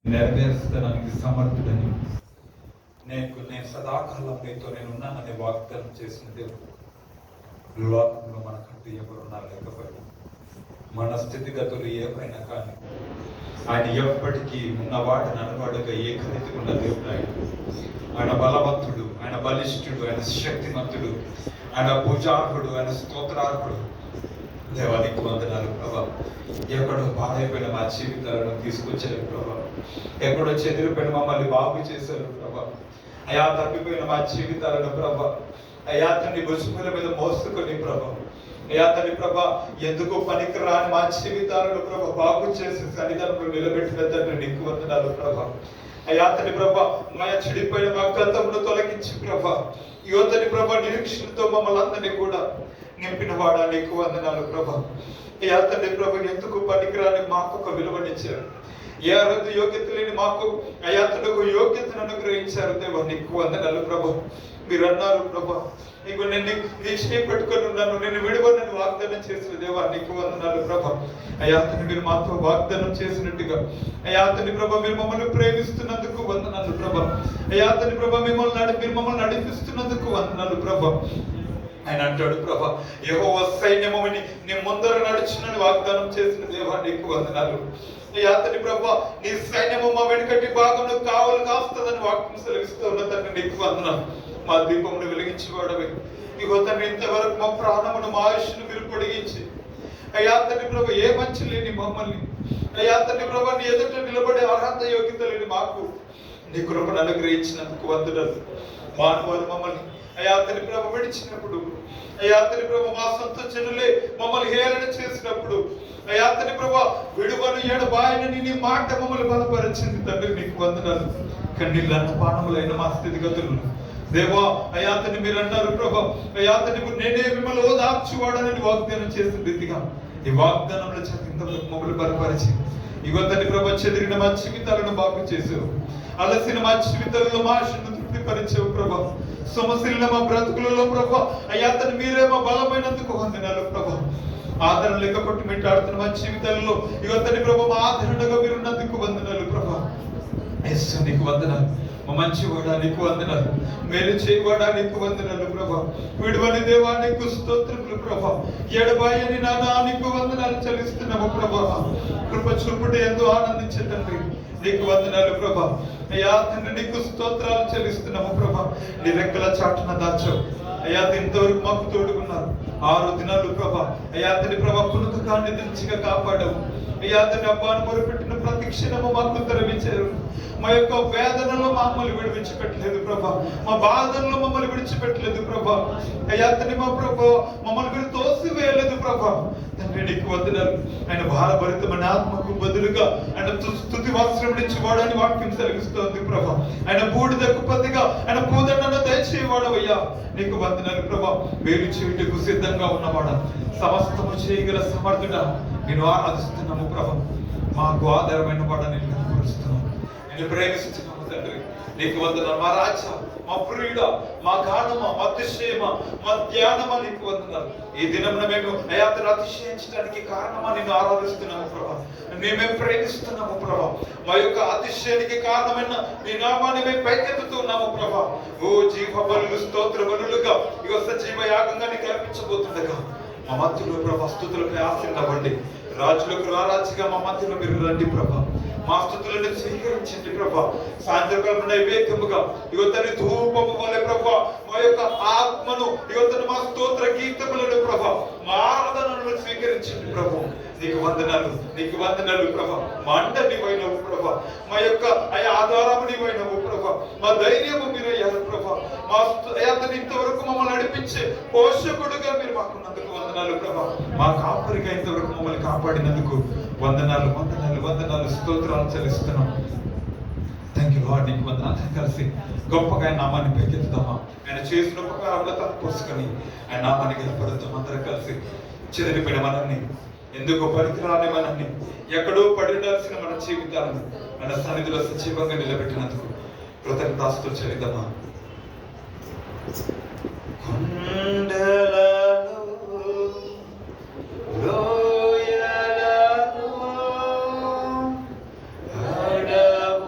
నెరవేర్చడానికి సమర్థుడని నేను సదాకాలం నీతో నేనున్నానని వాగ్దానం చేసిన దేవుడు. లోకంలో మనకంటూ ఎవరున్నా లేకపోయినా, మన స్థితిగతులు ఏమైనా కానీ ఆయన ఎప్పటికీ ఉన్నవాడిని అనవాడుగా ఏకరీతిగా ఉన్న దేవుడు. ఆయన బలవంతుడు, ఆయన బలిష్ఠుడు, ఆయన శక్తిమంతుడు, ఆయన పూజార్హుడు, ఆయన స్తోత్రార్హుడు. దేవానికి వందనాలు ప్రభా. ఎక్కడో పాడైపోయిన మా జీవితాలను తీసుకొచ్చారు ప్రభా. ఎక్కడో చెదిరిపోయిన మమ్మల్ని బాగు చేశారు ప్రభా. అయా తప్పిపోయిన మా జీవితాలను ప్రభా, అయా తండ్రి భుజముల మీద మోసుకొని ప్రభా, అయా తండ్రి ప్రభా ఎందుకు పనికిరాని మా జీవితాలను ప్రభా బాగు చేసి సన్నిధానంలో నిలబెట్టిన తండ్రి నీకు వందనాలు ప్రభా. అయా తండ్రి ప్రభా మా చెడిపోయిన మా గతంలో తొలగించి ప్రభా, యువతని ప్రభా నిరీక్షణతో మమ్మల్ని అందరినీ కూడా నింపిన వాడా నీకు వందనాలు ప్రభా. అయా తండ్రి ప్రభా ఎందుకు పనికిరాని మాకు ఒక విలువనిచ్చారు, ఏ అర్హత యోగ్యత లేని మాకు అయా తండ్రి యోగ్యతను అనుగ్రహించారు. దేవా నీకు వందనాలు ప్రభా. మీరు అన్నారు ప్రభా, నీకు నేను నీ చేయి పెట్టుకొని ఉన్నాను, నేను విడువనని వాగ్దానం చేసిన దేవా నీకు వందనాలు ప్రభా. అయా తండ్రి మీరు మాతో వాగ్దానం చేసినట్టుగా అయా తండ్రి ప్రభా మీరు మమ్మల్ని ప్రేమిస్తున్నందుకు వందనాలు ప్రభా. అయా తండ్రి ప్రభా మీరు మమ్మల్ని నడిపిస్తున్నందుకు వందనాలు ప్రభా. ఆయన అంటాడు ప్రభా, యెహోవా సైన్యమని నీ ముందర నడుచునని వాగ్దానం చేసిన దేవా నీకు వందనాలు. అయా తండ్రి ప్రభా నీ సైన్యము మా వెనుకటి భాగంలో కావలు కాస్తుందని వాక్యం సెలవిస్తూ ఉన్న తండ్రి నీకు వందనాలు. మా దీపమును వెలిగించేవాడవే. ఇగో తండ్రి ఇంతవరకు మా ప్రాణమును మా ఆయుష్ను మీరు పొడిగించి అయా తండ్రి ప్రభా ఏ మంచి లేని మమ్మల్ని అయా తండ్రి ప్రభా నీ ఎదుట నిలబడే అర్హత యోగ్యత లేని మాకు నీ కృపను అనుగ్రహించినందుకు వందనాలు. మానవారు మమ్మల్ని అయా తండ్రి ప్రభా విడిచినప్పుడు, అయా తండ్రి ప్రభా మా సొంత జనులే మమ్మల్ని హేళన చేసినప్పుడు, అయా తండ్రి ప్రభా విడువను ఎడబాయనని నీ మాట మమ్మల్ని బలపరిచింది తండ్రి నీకు వందనాలు. కన్నీళ్ళు అన్నపానములైన మా స్థితిగతులు దేవా అయా తండ్రి మీరు అన్నారు ప్రభా, అయా తండ్రి నేనే మిమ్మల్ని ఓదార్చువాడనని వాగ్దానం చేసిన రీతిగా ఈ వాగ్దానంలో ఇంతవరకు మమ్మల్ని బలపరిచి ఇగో తండ్రి ప్రభా చెదిరిన మా జీవితాలను బాగు చేసావు, అలసిన మా జీవితాలలో మా ఆశను తృప్తిపరిచావు ప్రభా. సమస్యల మా బ్రతుకులలో ప్రభా అయ్యా తండ్రి మీరే మా బలమైనందుకు వందనాలు ప్రభా. ఆదరణ లేక కొట్టుమిట్టాడుతున్న మా జీవితాలలో ఇగో తండ్రి ప్రభా మా ఆదరణగా మీరు ఉన్నందుకు వందనాలు ప్రభా. యేసు నీకు వందనాలు. మా మంచివాడా నీకు వందనాలు, మేలు చేయవాడా నీకు వందనాలు ప్రభా. విడువని దేవా నీకు స్తోత్రములు ప్రభా. ఎడబాయని నానా నీకు వందనాలు చెల్లిస్తున్నాము ప్రభా. కృప చూపుడు ఎంతో ఆనందించండి నీకు వందనాలు ప్రభా. అయ్యా తండ్రి నీకు స్తోత్రాలు చెల్లిస్తున్నాము ప్రభా. నీ రెక్కల చాటున దాచావు అయ్యా, ఇంతవరకు మాకు తోడుకున్నారు 6 దినాలు ప్రభా. అయ్యా తండ్రి ప్రభా పునకాన్ని దించిగా కాపాడవు అయ్యా తండ్రి అబ్బాను మొరుపెట్టిన ప్రతి క్షణము మాకు ఉత్తరమిచ్చారు. మా యొక్క వేదనలో మమ్మల్ని విడిచిపెట్టలేదు ప్రభా, మా బాధల్లో మమ్మల్ని విడిచిపెట్టలేదు ప్రభా. అయ్యా తండ్రి మా ప్రభా మమ్మల్ని మీరు తోసివేయలేదు ప్రభా. తండ్రి నీకు వందనాలు. ఆయన భారభరితమైన ఆత్మకు బదులుగా ఆయన స్తుతి వస్త్రం నుంచి వాడని వాక్యం సెలవిస్తోంది ప్రభా. ఆయన బూడిదకు ప్రతిగా ఆయన పూదండను దయచేయవాడవయ్యా నీకు వందనాలు ప్రభా. వేలు చేయుటకు సిద్ధంగా ఉన్నవాడా, సమస్తము చేయగల సమర్థుడా నేను ఆరాధిస్తున్నాము ప్రభా. మాకు ఆధారమైన వాడ నేను కనపరుస్తున్నాను, నేను ప్రేమిస్తున్నాము తండ్రి నీకు వందనాలు. మా రాజా, మా ప్రియుడ, మా గానమ, మా అతిశయమ, మా ధ్యానమా నీకు వందనాలు. ఈ దినమున మేము అయాతను అతిశయించడానికి కారణమా నిన్ను ఆరాధిస్తున్నాము ప్రభా. మేమే ప్రేమిస్తున్నాము ప్రభా. మా యొక్క అతిశయానికి కారణమైన నీ నామాన్ని మేము పైకెత్తుతున్నాము ప్రభా. ఓ జీవ బలులు స్తోత్ర బలులుగా ఇక సజీవ యాగంగా నీకు అర్పించబోతుండగా మా మధ్యలో ప్రభా స్తుతులకు ఆశీర్వదించండి. రాజులకు రారాజుగా మా మధ్యలో మీరు రండి ప్రభా. మా స్తుతులను స్వీకరించండి ప్రభా. సాయంత్రకాలం నైవేద్యముగా యువతని ధూపము వలె ప్రభా మా యొక్క ఆత్మను యువతను మా స్తోత్ర గీతములను ప్రభా మా ఆరాధనలను స్వీకరించండి ప్రభా. నీకు వందనాలు, నీకు వందనాలు ప్రభా. మా అండ నీవైనవు ప్రభా, మా యొక్క ఆధారము నీవైనవు ప్రభా, మా ధైర్యము మీరయ్యారు ప్రభా. మా అతను ఇంతవరకు మమ్మల్ని నడిపించే పోషకుడుగా మీరు మాకున్నందుకు వందనాలు ప్రభా. మా కాపరిగా ఇంతవరకు మమ్మల్ని కాపాడినందుకు వందనాలు వందనాలు వందనాలు స్తోత్రాలు చెల్లిస్తున్నాం. Thank you lord. నీకు వందనాలు. కలిసి గొప్పగా ఆయన నామాన్ని పైకెత్తుదామా. ఆయన చేసిన ఉపకారంలో తను పోసుకొని ఆయన నామాన్ని గెలపడుతాం. అందరం కలిసి చెదిరిపోయిన మనల్ని, ఎందుకు పనికిరాని మనల్ని, ఎక్కడో పడి ఉండాల్సిన మన జీవితాలను మన సన్నిధిలో సజీవంగా నిలబెట్టినందుకు కృతజ్ఞతాస్తుతులు చెల్లిద్దామా. లోయలను అడవులను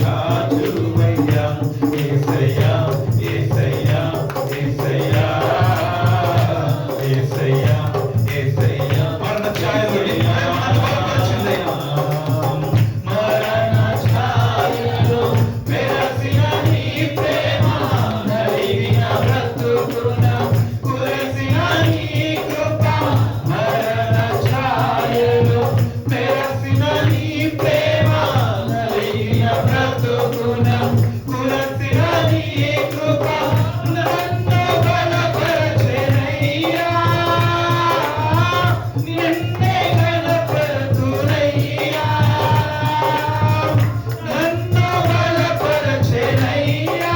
రాజువయ్యా యేసయ్యా యేసయ్యా యేసయ్యా యేసయ్యా యేసయ్యా మరణ ఛాయలో నీ ప్రేమను బలపరిచిందయ్యా మరణ ఛాయలో మెరసిన నీ ప్రేమ నలిగిన బ్రతుకున కురిసిన నీ కృప మరణ ఛాయలో మెరసిన నీ ప్రేమ నలిగిన బ్రతుకున కురిసిన నీ కృప నన్ను బలపరచెనయ్యా నిన్నే గణపరతునయ్యా నన్ను బలపరచెనయ్యా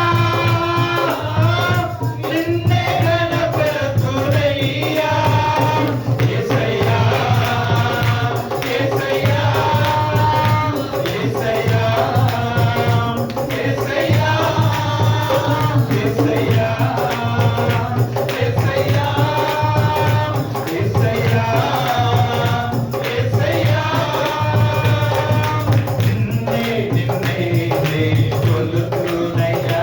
నిన్నే గణపరతునయ్యా యేసయ్యా యేసయ్యా యేసయ్యా యేసయ్యా యేసయ్యా యేసయ్యా యేసయ్యా యేసయ్యా నిన్నే నిన్నే నే కొలుతునయ్యా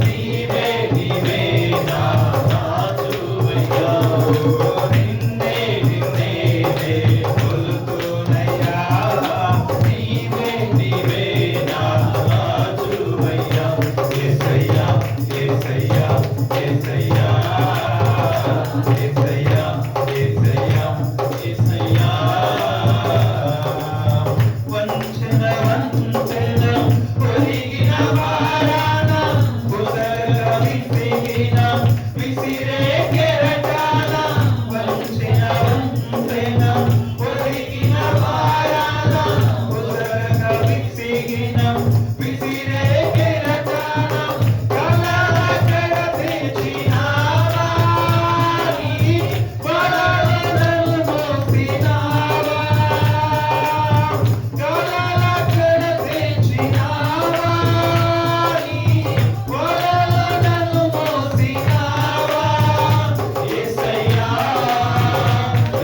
నీవే నీవే నా రాజువయ్యా నిన్నే నిన్నే నే కొలుతునయ్యా నీవే నీవే నా రాజువయ్యా యేసయ్యా యేసయ్యా యేసయ్యా యేసయ్యా యేసయ్యా యేసయ్యా వంచన వంచన ఒరిగిన వారాన ఉదర విసిగిన విసిరే కెరటాన వంచన వంచన ఒరిగిన వారాన ఉదర విసిగిన విసిరే కెరటాన కలల తెచ్చినావా నీ వరాలను మోసినావా కలల తెచ్చినావా నీ వరాలను మోసినావా యేసయ్యా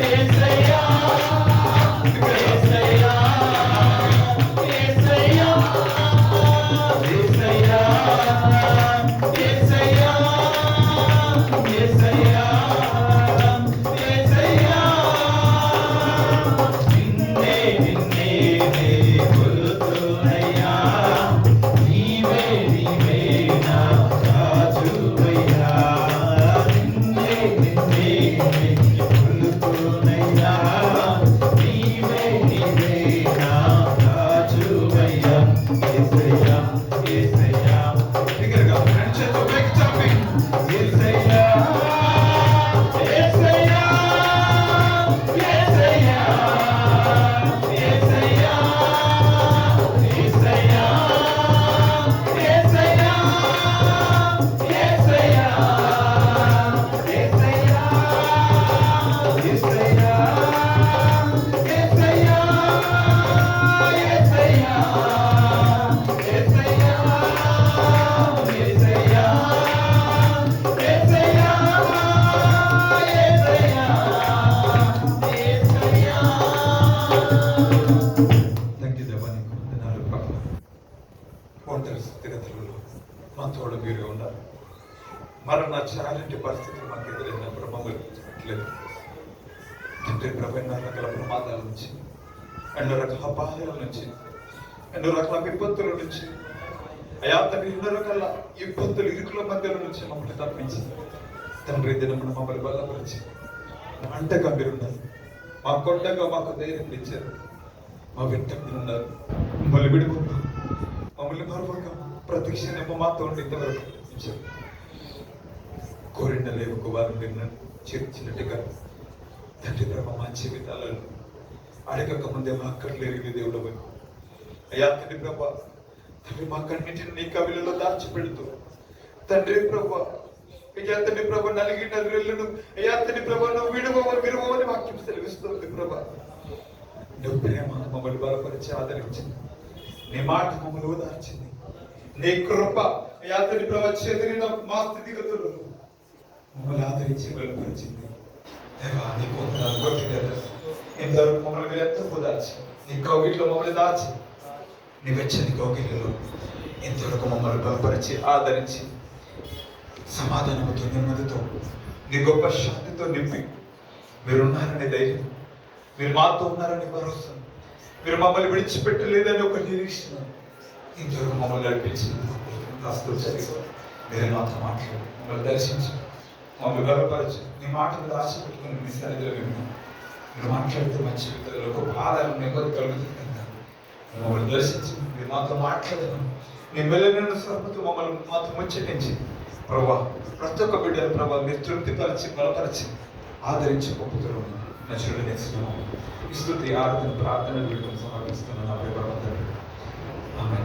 యేసయ్యా యేసయ్యా యేసయ్యా యేసయ్యా యేసయ్యా యేసయ్యా యేసయ్యా నిన్నే నిన్నే నే కొలుతునయ్యా నీవే నీవే నా రాజువయ్యా నిన్నే నిన్నే నే కొలుతునయ్యా నీవే నీవే నా రాజువయ్యా యేసయ్యా యేసయ్యా బిగ్గరగా రెండు చేతులు పైకి చాపి యేసయ్యా యేసయ్యా యేసయ్యా యేసయ్యా యేసయ్యా యేసయ్యా యేసయ్యా యేసయ్యా యేసయ్యా యేసయ్యా యేసయ్యా యేసయ్యా యేసయ్యా యేసయ్యా యేసయ్యా తండ్రి దేవానికి వందనాలు ప్రభు ఒంటరి స్థితిగతులలో మా తోడు మీరు ఉన్నారు మరణ చాలంటి పరిస్థితులు మాకు ఎదురైనప్పుడు మమ్మల్ని లేదు తండ్రి ప్రభు ఎన్నో రకాల ప్రమాదాల నుంచి ఎన్నో రకాల బాధల నుంచి ఎన్నో రకాల విపత్తుల నుంచి అయా తండ్రి ఎన్నో రకాల ఇబ్బందులు ఇరుకుల మధ్యలో నుంచి మమ్మల్ని తప్పించి తండ్రి దినమున మమ్మల్ని బలపరిచి అంటగా మీరున్నారు మా కొండగా మాకు ధైర్యం ఇచ్చారు మా వెంట మీరున్నారు మమ్మల్ని విడిపోక మమ్మల్ని మరొక ప్రతి క్షణము మాతో ఉండి ఇంతవరకు నడిపించారు కోరిన లేవుకు వారు నిన్ను చేర్చినట్టుగా తండ్రి ప్రభు మా జీవితాలను అడగక ముందే మా అక్కర్లేని దేవుడు అయ్యా తండ్రి ప్రభు తండ్రి మా కన్నింటిని నీ కవిలలో దాచిపెడుతూ తండ్రి ప్రభు అయ్యా తండ్రి ప్రభు నలిగిన రెల్లును అయ్యా తండ్రి ప్రభు నువ్వు విడువని వాక్యం సెలవిస్తుంది ప్రభు నువ్వు ప్రేమ మమ్మల్ని బలపరిచి ఆదరించింది నీ మాట మమ్మల్ని ఓదార్చింది నీ కృప అయ్యా తండ్రి ప్రభు చెదిరిన మా స్థితిగతులు మమ్మల్ని ఆదరించి బలపరిచింది దేవా నీ ఇంతవరకు మమ్మల్ని ఎంత ఓదార్చి నీ కవిట్లో మమ్మల్ని దాచి నీ వెచ్చని కోకిలలో ఇంతవరకు మమ్మల్ని బలపరిచి ఆదరించి సమాధానంతో నెమ్మదితో నీ గొప్ప శాంతితో నింపి మీరున్నారనే ధైర్యం, మీరు మాతో ఉన్నారని భరోసా, మీరు మమ్మల్ని విడిచిపెట్టలేదని ఒక నిరీక్షణ ఇంతవరకు మమ్మల్ని నడిపించింది. కాస్త చదివి మీరు మాతో మాట్లాడు, మమ్మల్ని దర్శించి మమ్మల్ని బలపరచు. నీ మాట మీద ఆశ పెట్టుకుని మీ సన్నిధిలో మీరు మాట్లాడితే మా జీవితంలో ఒక ఆధారం నెమ్మది కలుగుతుంది. మమ్మల్ని దర్శించి మీరు మాతో మాట్లాడను, నీ మెల్లనైన స్వరముతో మమ్మల్ని మాతో ముచ్చటించి ప్రభా ప్రతి ఒక్క బిడ్డను ప్రభా మీరు తృప్తిపరిచి బలపరిచి ఆదరించి పంపుతున్నాం. నచ్చుడు నేర్చుకున్నాం. ఈ స్తుతి ఆరాధన ప్రార్థన వీడుకొని సమర్పిస్తున్నాను. ఆమె